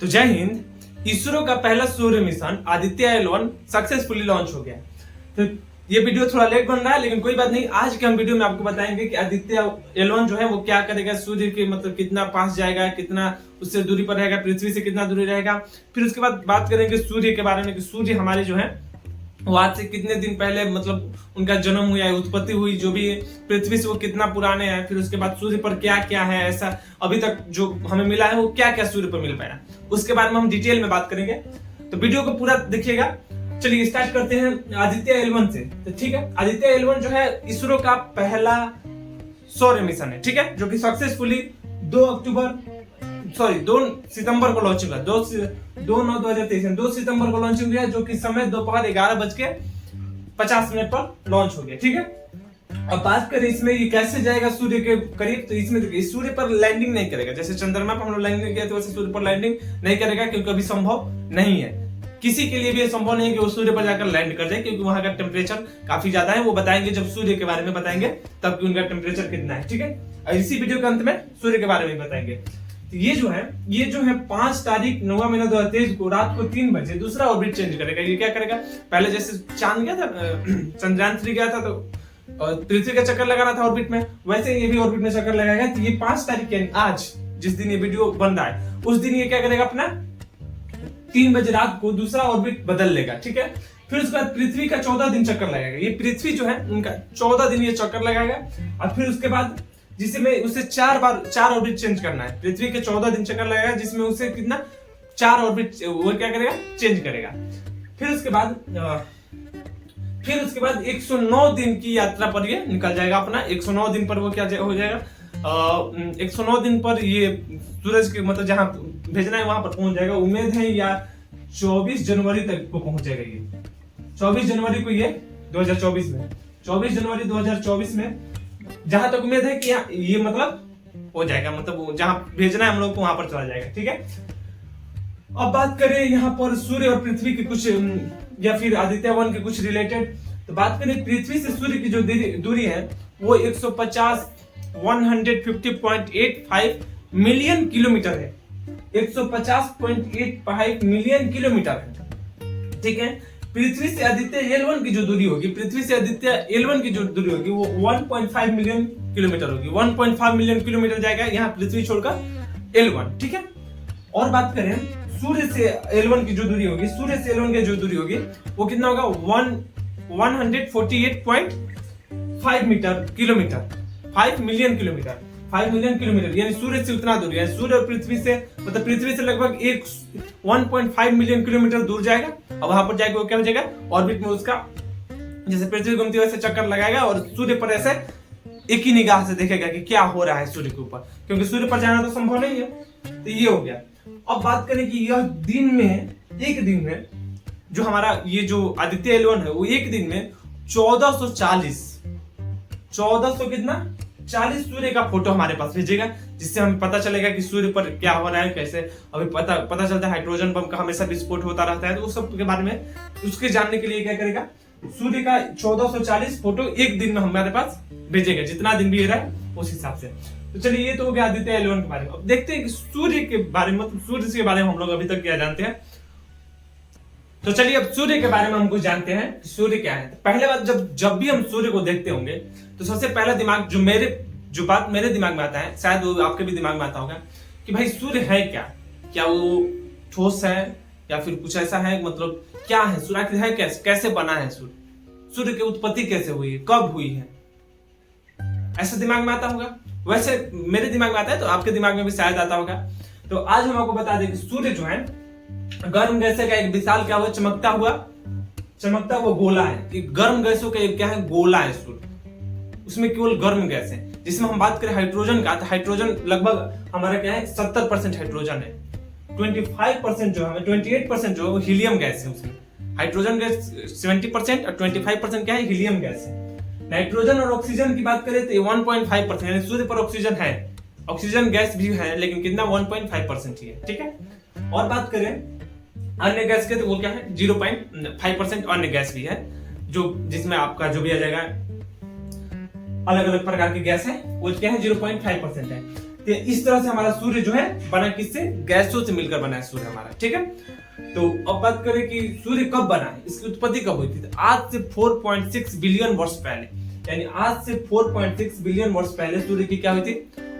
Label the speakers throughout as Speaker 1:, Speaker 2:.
Speaker 1: तो जय हिंद। इसरो का पहला सूर्य mission Aditya L1 successfully launch हो गया। तो ये वीडियो थोड़ा लेट बन रहा है, लेकिन कोई बात नहीं। आज के हम वीडियो में आपको बताएंगे कि आदित्य L1 जो है वो क्या करेगा, सूर्य के मतलब कितना पास जाएगा, कितना उससे दूरी पर रहेगा, पृथ्वी से कितना दूरी रहेगा। फिर उसके बाद बात करेंगे सूर्य के बारे में कि सूर्य हमारे जो है वो आज से कितने दिन पहले मतलब उनका जन्म हुआ है, उत्पत्ति हुई, जो भी पृथ्वी से वो कितना पुराने हैं। फिर उसके बाद सूर्य पर क्या क्या है ऐसा अभी तक जो हमें मिला है, वो क्या क्या सूर्य पर मिल पाया, उसके बारे में हम डिटेल में बात करेंगे। तो वीडियो को पूरा देखिएगा। चलिए स्टार्ट करते हैं आदित्य L1 से। तो ठीक है, आदित्य L1 जो है इसरो का पहला सौर मिशन है, ठीक है, जो कि सक्सेसफुली 2 सितंबर को लॉन्चिंग हुआ। 2 सितंबर को लॉन्चिंग हुआ, जो कि समय दोपहर 11:50 पर लॉन्च हो गया। ठीक है, अब बात करें इसमें ये कैसे जाएगा सूर्य के करीब। तो इसमें देखिए सूर्य पर लैंडिंग नहीं करेगा, जैसे चंद्रमा पर हम लोग लैंडिंग किया तो वैसे सूर्य पर लैंडिंग नहीं करेगा, क्योंकि अभी संभव नहीं है। किसी के लिए भी संभव नहीं है कि वो सूर्य पर जाकर लैंड कर जाए, क्योंकि वहां का टेम्परेचर काफी ज्यादा है। वो बताएंगे जब सूर्य के बारे में बताएंगे तब कि उनका टेम्परेचर कितना है। ठीक है, और इसी वीडियो के अंत में सूर्य के बारे में बताएंगे। तो ये जो है 5 तारीख 9वां महीना 2023 को रात को 3 बजे दूसरा ऑर्बिट चेंज करेगा। ये क्या करेगा, पहले जैसे चांद गया था, चंद्रयान 3 गया था तो पृथ्वी का चक्कर लगाना था ऑर्बिट में, वैसे ये भी ऑर्बिट में चक्कर लगाएगा। तो ये 5 तारीख यानी आज जिस दिन ये वीडियो बन रहा है, उस दिन ये क्या करेगा, अपना 3 बजे रात को दूसरा ऑर्बिट बदल लेगा। ठीक है, फिर उसके बाद पृथ्वी का 14 दिन चक्कर लगाएगा। ये पृथ्वी जो है उनका 14 दिन ये चक्कर लगाएगा। और फिर उसके बाद जिसमें उसे 4 ऑर्बिट चेंज करना है। पृथ्वी के 14 दिन चक्कर लगाएगा, जिसमें उसे कितना 4 ऑर्बिट वो क्या करेगा, चेंज करेगा। फिर उसके बाद 109 दिन की यात्रा पर ये निकल जाएगा अपना। 109 दिन पर वो क्या हो जाएगा, 109 दिन पर ये सूरज के मतलब जहां भेजना है वहां पर पहुंच जाएगा। उम्मीद है या 24 जनवरी तक को पहुंच जाएगा। ये 24 जनवरी को ये 2024 में 24 जनवरी 2024 में जहां तक उम्मीद है कि ये मतलब हो जाएगा, मतलब जहां भेजना है हम लोग को वहां पर चला जाएगा। ठीक है, अब बात करें यहाँ पर सूर्य और पृथ्वी के कुछ या फिर आदित्य 1 के कुछ रिलेटेड। तो बात करें पृथ्वी से सूर्य की जो दूरी है वो 150.85 मिलियन किलोमीटर है। 150.85 मिलियन किलोमीटर है। ठीक है, पृथ्वी से आदित्य L1 की जो दूरी होगी, वो 1.5 मिलियन किलोमीटर होगी। 1.5 मिलियन किलोमीटर जाएगा यहाँ पृथ्वी छोड़कर L1। ठीक है, और बात करें सूर्य से L1 की जो दूरी होगी, वो कितना होगा, 148.5 किलोमीटर, 5 मिलियन किलोमीटर यानी सूर्य से उतना दूर है। सूर्य और पृथ्वी से मतलब पृथ्वी से लगभग 1.5 मिलियन किलोमीटर दूर जाएगा। अब वहां पर जाएगा वो क्या हो जाएगा, ऑर्बिट में उसका जैसे पृथ्वी घूमती है वैसे चक्कर लगाएगा और सूर्य पर ऐसे एक ही निगाह से देखेगा कि क्या हो रहा है सूर्य के ऊपर, क्योंकि सूर्य पर जाना तो संभव नहीं है। तो ये हो गया। अब बात करें कि यह एक दिन में जो हमारा ये जो आदित्य L1 है वो एक दिन में 1440 सूर्य का फोटो हमारे पास भेजेगा, जिससे हमें पता चलेगा कि सूर्य पर क्या हो रहा है, कैसे अभी पता चलता है। हाइड्रोजन बम का हमेशा विस्फोट होता रहता है, तो उस सब के बारे में उसके जानने के लिए क्या करेगा, सूर्य का 1440 फोटो एक दिन में हमारे पास भेजेगा, जितना दिन भी रहा है उस हिसाब से। तो चलिए, ये तो हो गया आदित्य L1 के बारे में। अब देखते हैं कि सूर्य के बारे में, मतलब सूर्य के बारे में हम लोग अभी तक क्या जानते हैं। तो चलिए अब सूर्य के बारे में हम कुछ जानते हैं कि सूर्य क्या है। पहले बात, जब भी हम सूर्य को देखते होंगे तो सबसे पहला दिमाग जो बात मेरे दिमाग में आता है, शायद वो आपके भी दिमाग में आता होगा कि भाई सूर्य है क्या वो ठोस है या फिर कुछ ऐसा है, मतलब क्या है सूर्य, आखिर है कैसे बना है सूर्य की उत्पत्ति कैसे हुई है, कब हुई है, ऐसा दिमाग में आता होगा। वैसे मेरे दिमाग में आता है, तो आपके दिमाग में भी शायद आता होगा। तो आज हम आपको बता दें कि सूर्य जो है गर्म गैसें का एक विशाल क्या हुआ, चमकता हुआ गोला है। एक गर्म गैसों का एक क्या है, गोला है सूर्य। उसमें केवल गर्म गैस है। जिसमें हम बात करें हाइड्रोजन का, तो हाइड्रोजन लगभग हमारा क्या है, 70% हाइड्रोजन है। 25% जो है, 28% जो है वो हीलियम गैस है। उसमें हाइड्रोजन गैस 70% और 25% क्या है, हीलियम गैस है। नाइट्रोजन और ऑक्सीजन की बात करें तो 1.5%, यानी सूर्य पर ऑक्सीजन है, ऑक्सीजन गैस भी है, लेकिन कितना 1.5% ही है। ठीक है, और बात करें अन्य गैस के, तो वो क्या है 0.5% अन्य गैस भी है, जो जिसमें आपका जो भी आ जाएगा अलग अलग प्रकार की गैस है, वो क्या है 0.5% है। तो इस तरह से हमारा सूर्य जो है बना किससे, गैसों से मिलकर बना है सूर्य हमारा, ठीक है। तो अब बात करें कि सूर्य कब बना है, इसकी उत्पत्ति कब हुई थी, तो आज से 4.6 बिलियन वर्ष पहले, यानी आज से 4.6 बिलियन वर्ष पहले सूर्य की क्या हुई थी,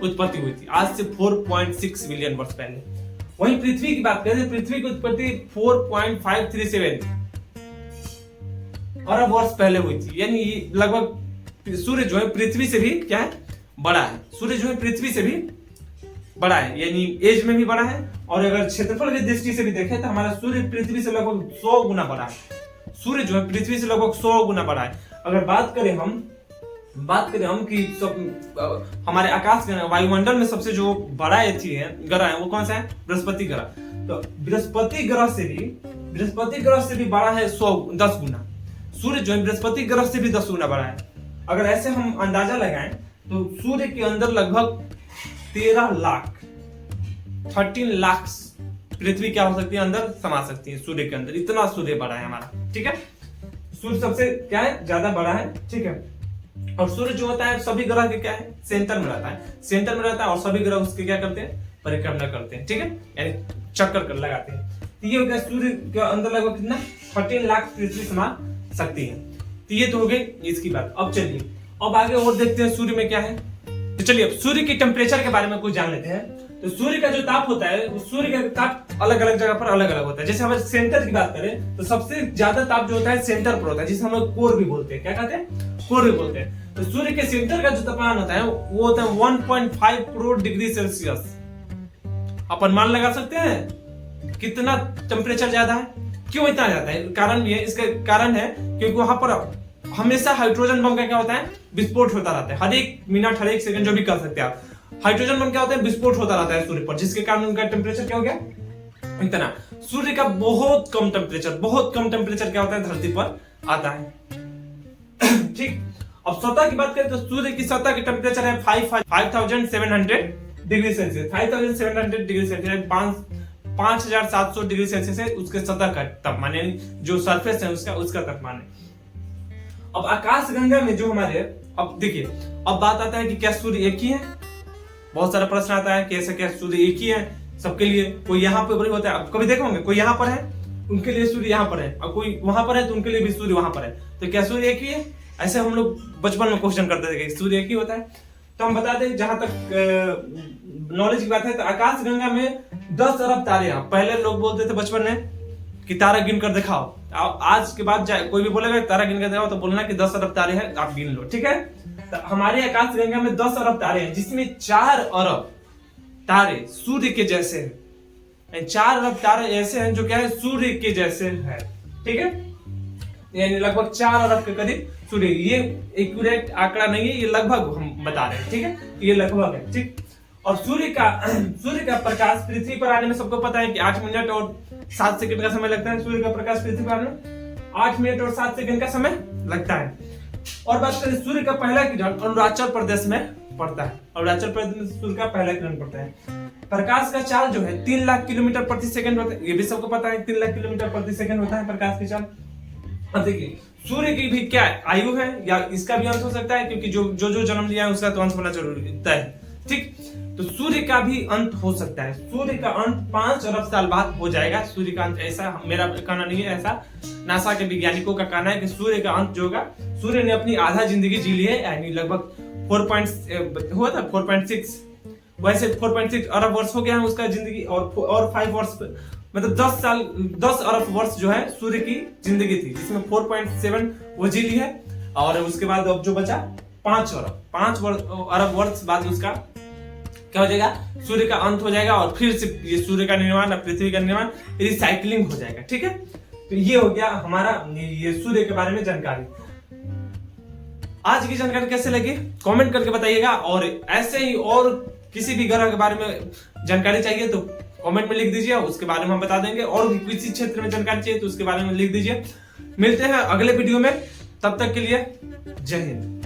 Speaker 1: उत्पत्ति हुई थी, आज से 4.6 बिलियन वर्ष पहले। वहीं पृथ्वी की बात करें, पृथ्वी की उत्पत्ति 4.537 अरब वर्ष पहले हुई थी, यानी लगभग सूर्य जो है पृथ्वी से भी क्या है, बड़ा है। सूर्य जो है पृथ्वी से भी बड़ा है, यानी एज में भी बड़ा है, और अगर क्षेत्रफल की दृष्टि से भी देखें तो हमारा सूर्य पृथ्वी से लगभग 100 गुना बड़ा है। सूर्य जो है पृथ्वी से लगभग 100 गुना बड़ा है। अगर बात करें हम कि सब हमारे आकाश वायुमंडल में सबसे जो बड़ा ग्रह है वो कौन सा है, बृहस्पति ग्रह। तो बृहस्पति ग्रह से भी बड़ा है 10 गुना। सूर्य जो है बृहस्पति ग्रह से भी 10 गुना बड़ा है। अगर ऐसे हम अंदाजा लगाएं तो सूर्य के अंदर लगभग 13 लाख पृथ्वी क्या हो सकती है, अंदर समा सकती है सूर्य के अंदर, इतना सूर्य बड़ा है हमारा, ठीक है। सूर्य सबसे क्या है, ज्यादा बड़ा है, ठीक है। और सूर्य जो होता है सभी ग्रह के क्या है, सेंटर में रहता है, और सभी ग्रह उसके क्या करते हैं, परिक्रमा करते हैं, ठीक है, यानी चक्कर लगाते हैं। तो ये हो गया सूर्य के अंदर लगभग कितना, 13 लाख पृथ्वी समा सकती है। तो ये तो हो गई इसकी बात। अब चलिए अब आगे और देखते हैं सूर्य में क्या है। तो चलिए अब सूर्य की टेम्परेचर के बारे में कुछ जान लेते हैं। तो सूर्य का जो ताप होता है, सूर्य का ताप अलग अलग जगह पर अलग अलग होता है। जैसे हम सेंटर की बात करें तो सबसे ज्यादा ताप जो होता है सेंटर पर होता है, जिसे हम लोग कोर भी बोलते हैं। क्या कहते हैं, कोर भी बोलते हैं। तो सूर्य के सेंटर का जो तापमान होता है वो होता है 1.5 करोड़ डिग्री सेल्सियस। अपन मान लगा सकते हैं कितना टेम्परेचर ज्यादा है, क्यों इतना ज्यादा है। कारण ये, इसका कारण है क्योंकि वहां पर हमेशा हाइड्रोजन बम का क्या होता है, विस्फोट होता रहता है। हर एक मिनट, हर एक सेकंड, जो भी कर सकते हैं आप, हाइड्रोजन बम क्या होता है, विस्फोट होता रहता है सूर्य पर, जिसके कारण उनका टेम्परेचर क्या हो गया, इतना। सूर्य का बहुत कम टेम्परेचर क्या होता है, धरती पर आता है, ठीक। अब सतह की बात करें तो सूर्य की सतह की टेम्परेचर है 5700 degree Celsius. 5700 degree Celsius 5700 degree Celsius है उसके सतह का तापमान, यानी जो सरफेस है उसका तापमान है। अब आकाश गंगा में जो हमारे, अब देखिए अब बात आता है कि क्या सूर्य एक ही है। बहुत सारा प्रश्न आता है कि ऐसा क्या सूर्य एक ही है सबके लिए, कोई यहाँ पे बड़ी होता है। अब कभी देखोगे कोई यहाँ पर है उनके लिए सूर्य यहाँ पर है, और कोई वहां पर है तो उनके लिए भी सूर्य वहां पर है। तो क्या सूर्य एक ही है, ऐसे हम लोग बचपन में क्वेश्चन करते थे कि सूर्य एक ही होता है। तो हम बता दें, जहां तक नॉलेज की बात है तो आकाश गंगा में 10 अरब तारे हैं। पहले लोग बोलते थे बचपन में कि तारा गिन कर दिखाओ, आज के बाद कोई भी बोलेगा तारा गिन कर दिखाओ तो बोलना कि 10 अरब तारे हैं, आप गिन लो, ठीक है। तो हमारे आकाश गंगा में 10 अरब तारे हैं, जिसमें 4 अरब तारे सूर्य के जैसे हैं। 4 अरब तारे ऐसे हैं जो क्या है, सूर्य के जैसे हैं, ठीक है। यानी लगभग 4 अरब के करीब सूर्य, ये एक्यूरेट आंकड़ा नहीं है, ये लगभग हम बता रहे हैं, ठीक है, ये लगभग है, ठीक। और सूर्य का प्रकाश पृथ्वी पर आने में सबको पता है कि 8 मिनट और 7 सेकंड का समय लगता है। सूर्य का प्रकाश पृथ्वी पर आने में 8 मिनट और 7 सेकंड का समय लगता है। और बात करें सूर्य का पहला किरण अरुणाचल प्रदेश में पड़ता है। अरुणाचल प्रदेश में सूर्य का पहला किरण पड़ता है। प्रकाश का चाल जो है 3 लाख किलोमीटर प्रति सेकंड होता है, ये भी सबको पता है, 3 लाख किलोमीटर प्रति सेकंड होता है प्रकाश की चाल। अब देखिए सूर्य की भी क्या आयु है, या इसका भी अंत हो सकता है, क्योंकि जो जन्म लिया है उसका तो अंत होना जरूरी है, ठीक। तो सूर्य का भी अंत हो सकता है। सूर्य का अंत 5 अरब साल बाद हो जाएगा। सूर्य का अंत, ऐसा मेरा कहना नहीं है, ऐसा नासा के वैज्ञानिकों का कहना है कि सूर्य का अंत जो होगा, सूर्य ने अपनी आधा जिंदगी जी ली है, यानी लगभग 4.6, वैसे 4.6 अरब वर्ष हो गया है उसका जिंदगी, और 5 वर्ष, मतलब 10 अरब वर्ष जो है सूर्य की जिंदगी थी, जिसमें 4.7 वो जी ली है। और उसके बाद अब जो बचा 5 अरब वर्ष बाद उसका क्या हो जाएगा, सूर्य का अंत हो जाएगा, और फिर से ये सूर्य का निर्माण, पृथ्वी का निर्माण, रिसाइकलिंग हो जाएगा, ठीक है। तो ये हो गया हमारा ये सूर्य के बारे में जानकारी। आज की जानकारी कैसे लगी कमेंट करके बताइएगा, और ऐसे ही और किसी भी ग्रह के बारे में जानकारी चाहिए तो कमेंट में लिख दीजिए, उसके बारे में हम बता देंगे। और भी किसी क्षेत्र में जानकारी चाहिए तो उसके बारे में लिख दीजिए। मिलते हैं अगले वीडियो में, तब तक के लिए जय हिंद।